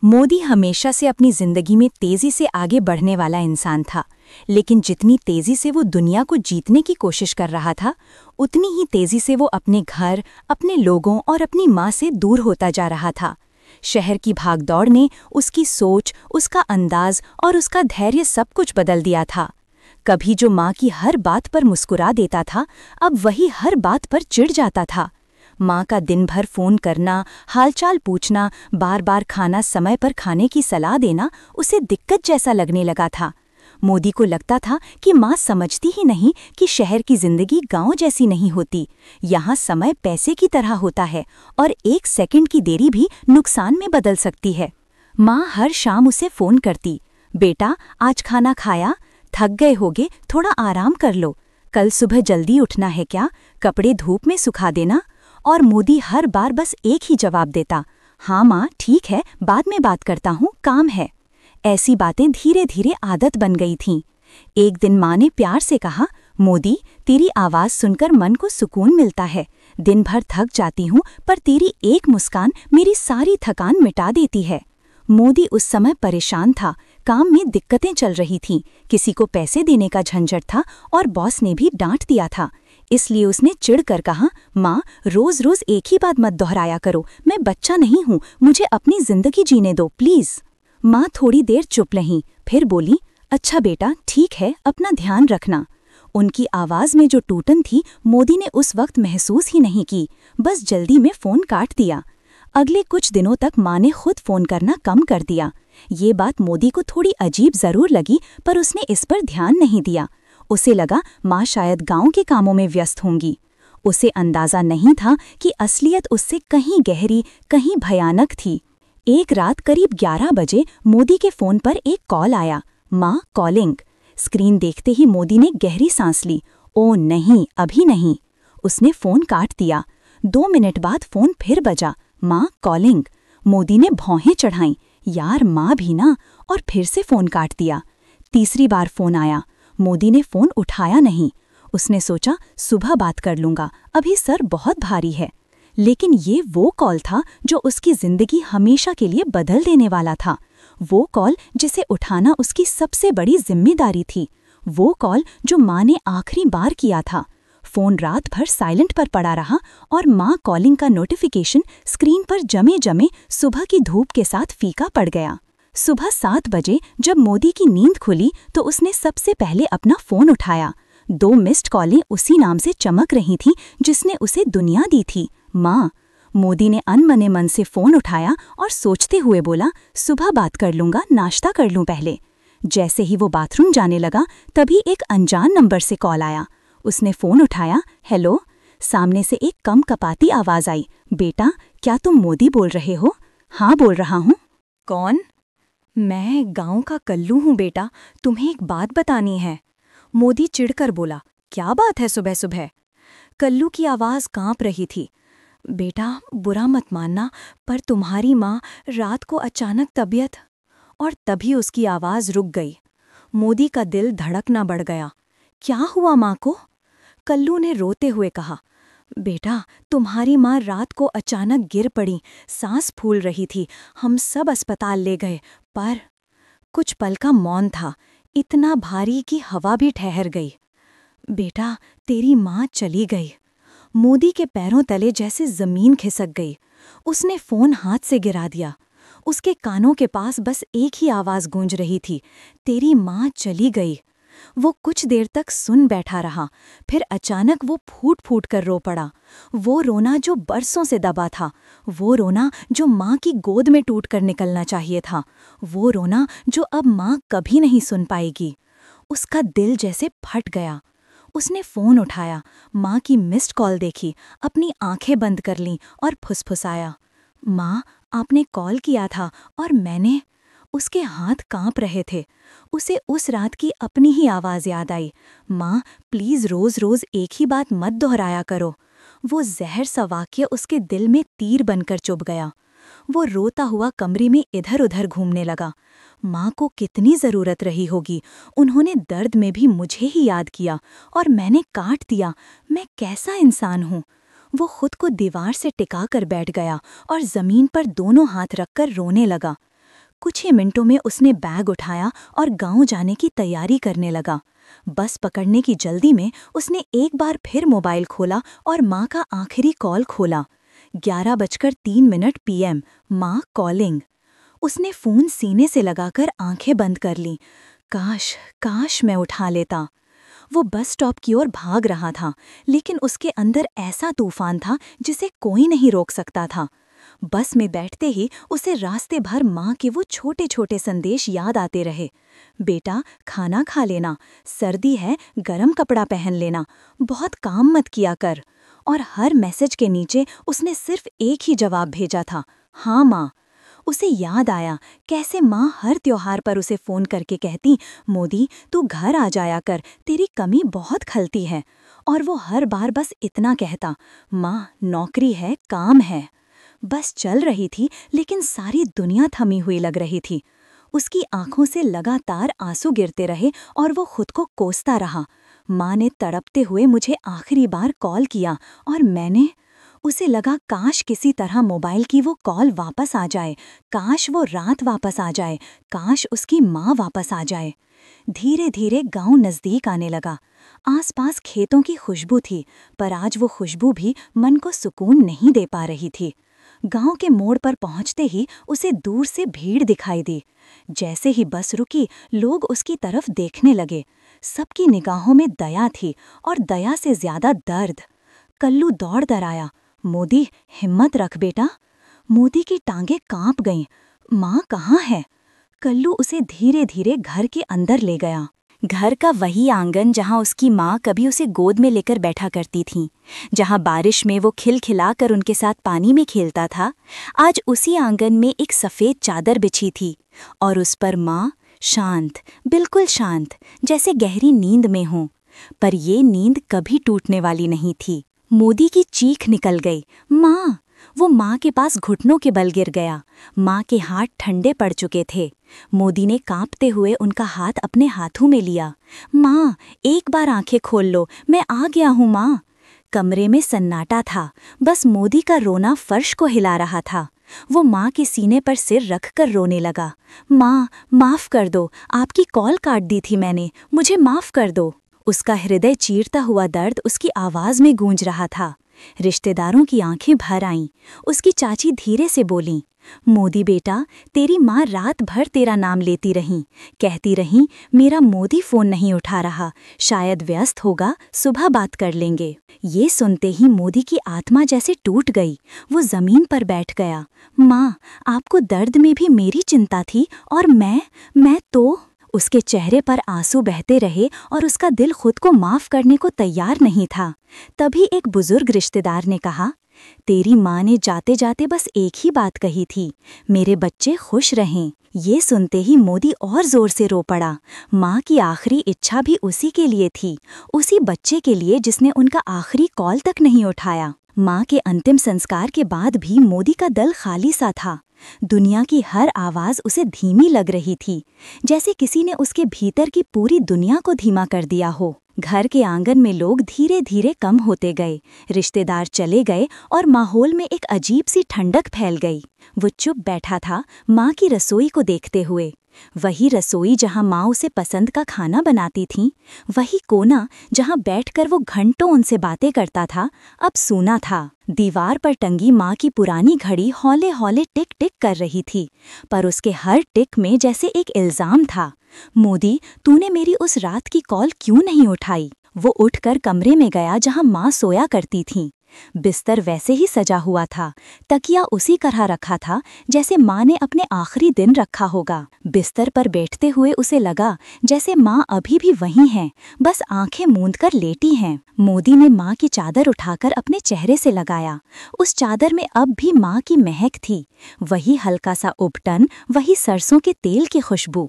मोदी हमेशा से अपनी जिंदगी में तेजी से आगे बढ़ने वाला इंसान था, लेकिन जितनी तेजी से वो दुनिया को जीतने की कोशिश कर रहा था, उतनी ही तेजी से वो अपने घर, अपने लोगों और अपनी माँ से दूर होता जा रहा था। शहर की भागदौड़ ने उसकी सोच, उसका अंदाज और उसका धैर्य सब कुछ बदल दिया था। कभी जो माँ की हर बात पर मुस्कुरा देता था, अब वही हर बात पर चिढ़ जाता था। माँ का दिन भर फ़ोन करना, हालचाल पूछना, बार बार खाना समय पर खाने की सलाह देना उसे दिक्कत जैसा लगने लगा था। मोदी को लगता था कि माँ समझती ही नहीं कि शहर की जिंदगी गांव जैसी नहीं होती। यहाँ समय पैसे की तरह होता है और 1 सेकंड की देरी भी नुकसान में बदल सकती है। माँ हर शाम उसे फ़ोन करती, बेटा आज खाना खाया? थक गए होगे, थोड़ा आराम कर लो। कल सुबह जल्दी उठना है क्या? कपड़े धूप में सुखा देना। और मोदी हर बार बस एक ही जवाब देता, हाँ माँ ठीक है, बाद में बात करता हूँ, काम है। ऐसी बातें धीरे धीरे आदत बन गई थीं। एक दिन माँ ने प्यार से कहा, मोदी तेरी आवाज़ सुनकर मन को सुकून मिलता है। दिन भर थक जाती हूँ पर तेरी एक मुस्कान मेरी सारी थकान मिटा देती है। मोदी उस समय परेशान था, काम में दिक्कतें चल रही थीं, किसी को पैसे देने का झंझट था और बॉस ने भी डांट दिया था। इसलिए उसने चिढ़कर कहा, माँ रोज रोज एक ही बात मत दोहराया करो, मैं बच्चा नहीं हूँ, मुझे अपनी जिंदगी जीने दो प्लीज। माँ थोड़ी देर चुप रहीं, फिर बोली, अच्छा बेटा ठीक है, अपना ध्यान रखना। उनकी आवाज़ में जो टूटन थी मोदी ने उस वक्त महसूस ही नहीं की, बस जल्दी में फ़ोन काट दिया। अगले कुछ दिनों तक माँ ने खुद फ़ोन करना कम कर दिया। ये बात मोदी को थोड़ी अजीब ज़रूर लगी, पर उसने इस पर ध्यान नहीं दिया। उसे लगा माँ शायद गांव के कामों में व्यस्त होंगी। उसे अंदाज़ा नहीं था कि असलियत उससे कहीं गहरी, कहीं भयानक थी। एक रात करीब 11 बजे मोदी के फ़ोन पर एक कॉल आया, माँ कॉलिंग। स्क्रीन देखते ही मोदी ने गहरी सांस ली, ओ नहीं अभी नहीं। उसने फ़ोन काट दिया। 2 मिनट बाद फ़ोन फिर बजा, माँ कॉलिंग। मोदी ने भौहें चढ़ाईं, यार माँ भी ना, और फिर से फ़ोन काट दिया। तीसरी बार फ़ोन आया, मोदी ने फ़ोन उठाया नहीं। उसने सोचा सुबह बात कर लूँगा, अभी सर बहुत भारी है। लेकिन ये वो कॉल था जो उसकी ज़िंदगी हमेशा के लिए बदल देने वाला था। वो कॉल जिसे उठाना उसकी सबसे बड़ी जिम्मेदारी थी। वो कॉल जो माँ ने आखिरी बार किया था। फ़ोन रात भर साइलेंट पर पड़ा रहा और माँ कॉलिंग का नोटिफिकेशन स्क्रीन पर जमे जमे सुबह की धूप के साथ फीका पड़ गया। सुबह 7 बजे जब मोदी की नींद खुली तो उसने सबसे पहले अपना फ़ोन उठाया। 2 मिस्ड कॉलें उसी नाम से चमक रही थीं जिसने उसे दुनिया दी थी, माँ। मोदी ने अनमने मन से फ़ोन उठाया और सोचते हुए बोला, सुबह बात कर लूँगा, नाश्ता कर लूँ पहले। जैसे ही वो बाथरूम जाने लगा तभी एक अनजान नंबर से कॉल आया। उसने फ़ोन उठाया, हेलो। सामने से एक कम कपाती आवाज़ आई, बेटा क्या तुम मोदी बोल रहे हो? हाँ बोल रहा हूँ। कौन? मैं गांव का कल्लू हूँ बेटा, तुम्हें एक बात बतानी है। मोदी चिढ़कर बोला, क्या बात है सुबह सुबह? कल्लू की आवाज़ कांप रही थी, बेटा बुरा मत मानना पर तुम्हारी माँ रात को अचानक तबीयत। और तभी उसकी आवाज़ रुक गई। मोदी का दिल धड़कना बढ़ गया। क्या हुआ माँ को? कल्लू ने रोते हुए कहा, बेटा तुम्हारी माँ रात को अचानक गिर पड़ी, सांस फूल रही थी, हम सब अस्पताल ले गए, पर। कुछ पल का मौन था, इतना भारी कि हवा भी ठहर गई। बेटा तेरी माँ चली गई। मोदी के पैरों तले जैसे जमीन खिसक गई। उसने फ़ोन हाथ से गिरा दिया। उसके कानों के पास बस एक ही आवाज़ गूंज रही थी, तेरी माँ चली गई। वो कुछ देर तक सुन बैठा रहा, फिर अचानक वो फूट फूट कर रो पड़ा। वो रोना जो बरसों से दबा था, वो रोना जो माँ की गोद में टूट कर निकलना चाहिए था, वो रोना जो अब माँ कभी नहीं सुन पाएगी। उसका दिल जैसे फट गया। उसने फ़ोन उठाया, माँ की मिस्ड कॉल देखी, अपनी आंखें बंद कर लीं और फुसफुसाया, माँ आपने कॉल किया था और मैंने। उसके हाथ कांप रहे थे। उसे उस रात की अपनी ही आवाज़ याद आई, माँ प्लीज़ रोज़ रोज़ एक ही बात मत दोहराया करो। वो जहर सा वाक्य उसके दिल में तीर बनकर चुभ गया। वो रोता हुआ कमरे में इधर उधर घूमने लगा। माँ को कितनी ज़रूरत रही होगी, उन्होंने दर्द में भी मुझे ही याद किया और मैंने काट दिया, मैं कैसा इंसान हूँ। वो खुद को दीवार से टिका कर बैठ गया और ज़मीन पर दोनों हाथ रखकर रोने लगा। कुछ ही मिनटों में उसने बैग उठाया और गांव जाने की तैयारी करने लगा। बस पकड़ने की जल्दी में उसने एक बार फिर मोबाइल खोला और माँ का आखिरी कॉल खोला। 11:03 PM। माँ कॉलिंग। उसने फ़ोन सीने से लगाकर आंखें बंद कर लीं। काश काश मैं उठा लेता। वो बस स्टॉप की ओर भाग रहा था, लेकिन उसके अंदर ऐसा तूफान था जिसे कोई नहीं रोक सकता था। बस में बैठते ही उसे रास्ते भर माँ के वो छोटे छोटे संदेश याद आते रहे। बेटा, खाना खा लेना, सर्दी है, गरम कपड़ा पहन लेना, बहुत काम मत किया कर। और हर मैसेज के नीचे उसने सिर्फ एक ही जवाब भेजा था, हाँ माँ। उसे याद आया कैसे माँ हर त्योहार पर उसे फ़ोन करके कहती, मोदी तू घर आ जाया कर, तेरी कमी बहुत खलती है। और वो हर बार बस इतना कहता, माँ नौकरी है, काम है। बस चल रही थी, लेकिन सारी दुनिया थमी हुई लग रही थी। उसकी आंखों से लगातार आंसू गिरते रहे और वो खुद को कोसता रहा। माँ ने तड़पते हुए मुझे आखिरी बार कॉल किया और मैंने। उसे लगा काश किसी तरह मोबाइल की वो कॉल वापस आ जाए, काश वो रात वापस आ जाए, काश उसकी माँ वापस आ जाए। धीरे धीरे गांव नज़दीक आने लगा। आसपास खेतों की खुशबू थी, पर आज वो खुशबू भी मन को सुकून नहीं दे पा रही थी। गांव के मोड़ पर पहुंचते ही उसे दूर से भीड़ दिखाई दी। जैसे ही बस रुकी, लोग उसकी तरफ देखने लगे। सबकी निगाहों में दया थी, और दया से ज्यादा दर्द। कल्लू दौड़ कर आया। मोदी, हिम्मत रख बेटा। मोदी की टांगें कांप गईं। माँ कहाँ है? कल्लू उसे धीरे धीरे घर के अंदर ले गया। घर का वही आंगन जहाँ उसकी माँ कभी उसे गोद में लेकर बैठा करती थी, जहाँ बारिश में वो खिलखिलाकर उनके साथ पानी में खेलता था। आज उसी आंगन में एक सफ़ेद चादर बिछी थी, और उस पर माँ शांत, बिल्कुल शांत, जैसे गहरी नींद में हो। पर ये नींद कभी टूटने वाली नहीं थी। मोदी की चीख निकल गई, माँ! वो माँ के पास घुटनों के बल गिर गया। माँ के हाथ ठंडे पड़ चुके थे। मोदी ने कांपते हुए उनका हाथ अपने हाथों में लिया। माँ, एक बार आंखें खोल लो, मैं आ गया हूँ माँ। कमरे में सन्नाटा था, बस मोदी का रोना फर्श को हिला रहा था। वो माँ के सीने पर सिर रखकर रोने लगा। माँ, माफ़ कर दो, आपकी कॉल काट दी थी मैंने, मुझे माफ़ कर दो। उसका हृदय चीरता हुआ दर्द उसकी आवाज़ में गूंज रहा था। रिश्तेदारों की आंखें भर आईं। उसकी चाची धीरे से बोलीं, मोदी बेटा, तेरी माँ रात भर तेरा नाम लेती रहीं, कहती रहीं मेरा मोदी फ़ोन नहीं उठा रहा, शायद व्यस्त होगा, सुबह बात कर लेंगे। ये सुनते ही मोदी की आत्मा जैसे टूट गई। वो ज़मीन पर बैठ गया। माँ, आपको दर्द में भी मेरी चिंता थी, और मैं तो। उसके चेहरे पर आंसू बहते रहे और उसका दिल खुद को माफ़ करने को तैयार नहीं था। तभी एक बुजुर्ग रिश्तेदार ने कहा, तेरी माँ ने जाते जाते बस एक ही बात कही थी, मेरे बच्चे खुश रहें। ये सुनते ही मोदी और जोर से रो पड़ा। माँ की आखिरी इच्छा भी उसी के लिए थी, उसी बच्चे के लिए जिसने उनका आखिरी कॉल तक नहीं उठाया। माँ के अंतिम संस्कार के बाद भी मोदी का दिल खाली सा था। दुनिया की हर आवाज़ उसे धीमी लग रही थी, जैसे किसी ने उसके भीतर की पूरी दुनिया को धीमा कर दिया हो। घर के आंगन में लोग धीरे धीरे कम होते गए, रिश्तेदार चले गए और माहौल में एक अजीब सी ठंडक फैल गई। वो चुप बैठा था, माँ की रसोई को देखते हुए। वही रसोई जहाँ माँ उसे पसंद का खाना बनाती थीं, वही कोना जहाँ बैठकर वो घंटों उनसे बातें करता था, अब सूना था। दीवार पर टंगी माँ की पुरानी घड़ी हौले हौले टिक टिक कर रही थी, पर उसके हर टिक में जैसे एक इल्ज़ाम था। मोदी, तूने मेरी उस रात की कॉल क्यों नहीं उठाई? वो उठकर कमरे में गया जहाँ माँ सोया करती थीं। बिस्तर वैसे ही सजा हुआ था, तकिया उसी तरह रखा था जैसे माँ ने अपने आखिरी दिन रखा होगा। बिस्तर पर बैठते हुए उसे लगा जैसे माँ अभी भी वहीं हैं, बस आंखें मूंदकर लेटी हैं। मोदी ने माँ की चादर उठाकर अपने चेहरे से लगाया। उस चादर में अब भी माँ की महक थी, वही हल्का सा उबटन, वही सरसों के तेल की खुशबू।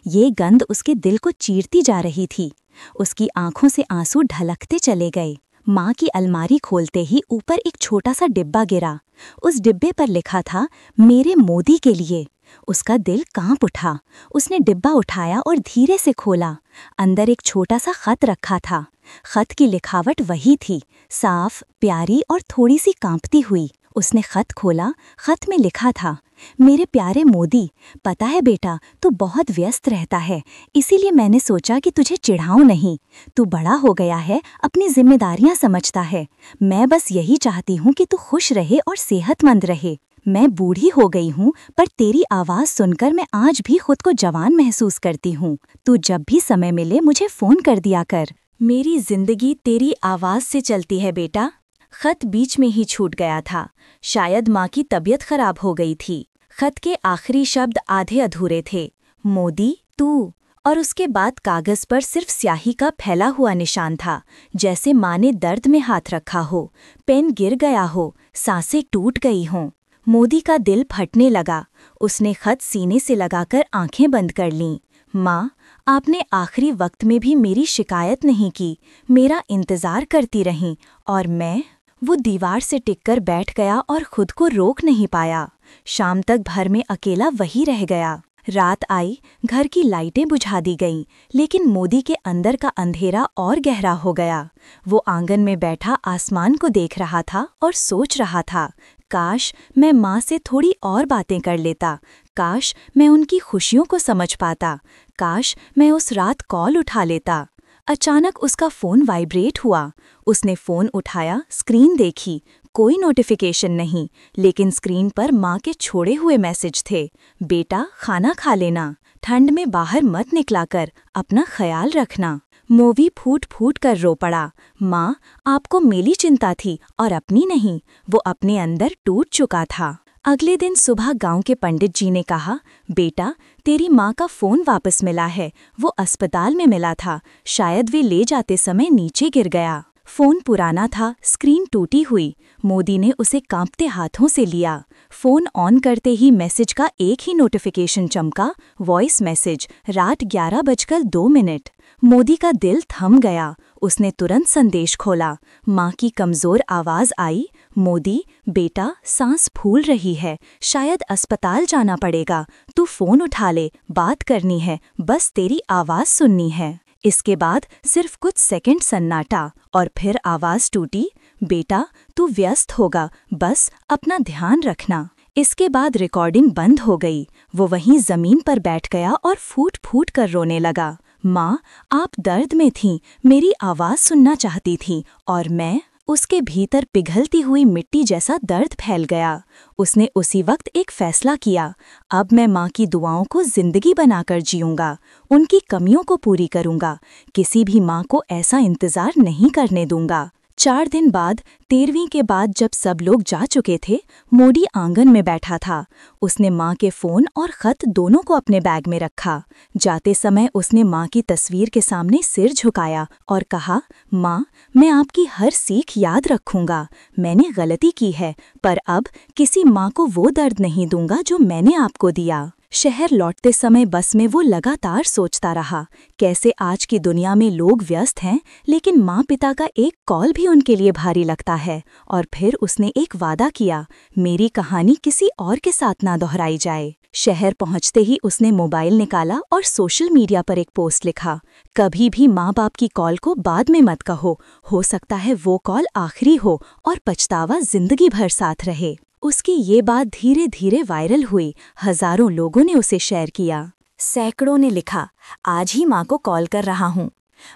ये गंध उसके दिल को चीरती जा रही थी। उसकी आंखों से आंसू ढलकते चले गए। माँ की अलमारी खोलते ही ऊपर एक छोटा सा डिब्बा गिरा। उस डिब्बे पर लिखा था, मेरे मोदी के लिए। उसका दिल कांप उठा। उसने डिब्बा उठाया और धीरे से खोला। अंदर एक छोटा सा खत रखा था। खत की लिखावट वही थी, साफ, प्यारी और थोड़ी सी कांपती हुई। उसने खत खोला। खत में लिखा था, मेरे प्यारे मोदी, पता है बेटा, तू बहुत व्यस्त रहता है, इसीलिए मैंने सोचा कि तुझे चिढ़ाऊं नहीं। तू बड़ा हो गया है, अपनी जिम्मेदारियां समझता है। मैं बस यही चाहती हूँ कि तू खुश रहे और सेहतमंद रहे। मैं बूढ़ी हो गई हूँ, पर तेरी आवाज़ सुनकर मैं आज भी खुद को जवान महसूस करती हूँ। तू जब भी समय मिले मुझे फ़ोन कर दिया कर। मेरी जिंदगी तेरी आवाज़ से चलती है बेटा। खत बीच में ही छूट गया था। शायद माँ की तबीयत खराब हो गई थी। खत के आखिरी शब्द आधे अधूरे थे, मोदी तू, और उसके बाद कागज पर सिर्फ स्याही का फैला हुआ निशान था, जैसे माँ ने दर्द में हाथ रखा हो। पेन गिर गया हो, सांसें टूट गई हों। मोदी का दिल फटने लगा। उसने खत सीने से लगाकर आंखें बंद कर लीं। माँ, आपने आखिरी वक्त में भी मेरी शिकायत नहीं की, मेरा इंतज़ार करती रहीं, और मैं। वो दीवार से टिककर बैठ गया और खुद को रोक नहीं पाया। शाम तक घर में अकेला वही रह गया। रात आई, घर की लाइटें बुझा दी गईं, लेकिन मोदी के अंदर का अंधेरा और गहरा हो गया। वो आंगन में बैठा आसमान को देख रहा था और सोच रहा था, काश मैं माँ से थोड़ी और बातें कर लेता, काश मैं उनकी खुशियों को समझ पाता, काश मैं उस रात कॉल उठा लेता। अचानक उसका फ़ोन वाइब्रेट हुआ। उसने फ़ोन उठाया, स्क्रीन देखी, कोई नोटिफिकेशन नहीं, लेकिन स्क्रीन पर माँ के छोड़े हुए मैसेज थे। बेटा, खाना खा लेना, ठंड में बाहर मत निकला कर, अपना ख्याल रखना। मोवी फूट फूट कर रो पड़ा। माँ, आपको मेरी चिंता थी और अपनी नहीं। वो अपने अंदर टूट चुका था। अगले दिन सुबह गांव के पंडित जी ने कहा, बेटा, तेरी माँ का फ़ोन वापस मिला है। वो अस्पताल में मिला था, शायद वे ले जाते समय नीचे गिर गया। फ़ोन पुराना था, स्क्रीन टूटी हुई। मोदी ने उसे कांपते हाथों से लिया। फ़ोन ऑन करते ही मैसेज का एक ही नोटिफिकेशन चमका, वॉइस मैसेज, रात 11:02। मोदी का दिल थम गया। उसने तुरंत संदेश खोला। माँ की कमज़ोर आवाज़ आई, मोदी बेटा, सांस फूल रही है, शायद अस्पताल जाना पड़ेगा। तू फ़ोन उठा ले, बात करनी है, बस तेरी आवाज़ सुननी है। इसके बाद सिर्फ कुछ सेकंड सन्नाटा, और फिर आवाज़ टूटी, बेटा तू व्यस्त होगा, बस अपना ध्यान रखना। इसके बाद रिकॉर्डिंग बंद हो गई। वो वहीं ज़मीन पर बैठ गया और फूट फूट कर रोने लगा। माँ, आप दर्द में थीं, मेरी आवाज़ सुनना चाहती थीं, और मैं। उसके भीतर पिघलती हुई मिट्टी जैसा दर्द फैल गया। उसने उसी वक्त एक फैसला किया, अब मैं माँ की दुआओं को जिंदगी बनाकर जीऊँगा, उनकी कमियों को पूरी करूँगा, किसी भी माँ को ऐसा इंतज़ार नहीं करने दूँगा। 4 दिन बाद, 13वीं के बाद जब सब लोग जा चुके थे, मोदी आंगन में बैठा था। उसने माँ के फ़ोन और ख़त दोनों को अपने बैग में रखा। जाते समय उसने माँ की तस्वीर के सामने सिर झुकाया और कहा, माँ, मैं आपकी हर सीख याद रखूँगा। मैंने गलती की है, पर अब किसी माँ को वो दर्द नहीं दूंगा जो मैंने आपको दिया। शहर लौटते समय बस में वो लगातार सोचता रहा, कैसे आज की दुनिया में लोग व्यस्त हैं, लेकिन माँ पिता का एक कॉल भी उनके लिए भारी लगता है। और फिर उसने एक वादा किया, मेरी कहानी किसी और के साथ ना दोहराई जाए। शहर पहुंचते ही उसने मोबाइल निकाला और सोशल मीडिया पर एक पोस्ट लिखा, कभी भी माँ बाप की कॉल को बाद में मत कहो, हो सकता है वो कॉल आखिरी हो और पछतावा जिंदगी भर साथ रहे। उसकी ये बात धीरे धीरे वायरल हुई। हजारों लोगों ने उसे शेयर किया। सैकड़ों ने लिखा, आज ही माँ को कॉल कर रहा हूँ।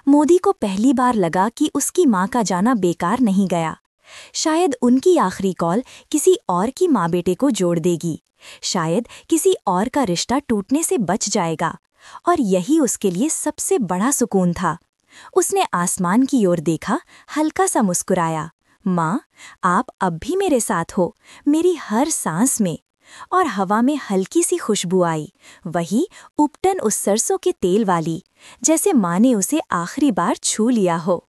मोदी को पहली बार लगा कि उसकी माँ का जाना बेकार नहीं गया। शायद उनकी आखिरी कॉल किसी और की माँ बेटे को जोड़ देगी, शायद किसी और का रिश्ता टूटने से बच जाएगा। और यही उसके लिए सबसे बड़ा सुकून था। उसने आसमान की ओर देखा, हल्का सा मुस्कुराया, माँ, आप अब भी मेरे साथ हो, मेरी हर सांस में। और हवा में हल्की सी खुशबू आई, वही उपटन उस सरसों के तेल वाली, जैसे माँ ने उसे आखिरी बार छू लिया हो।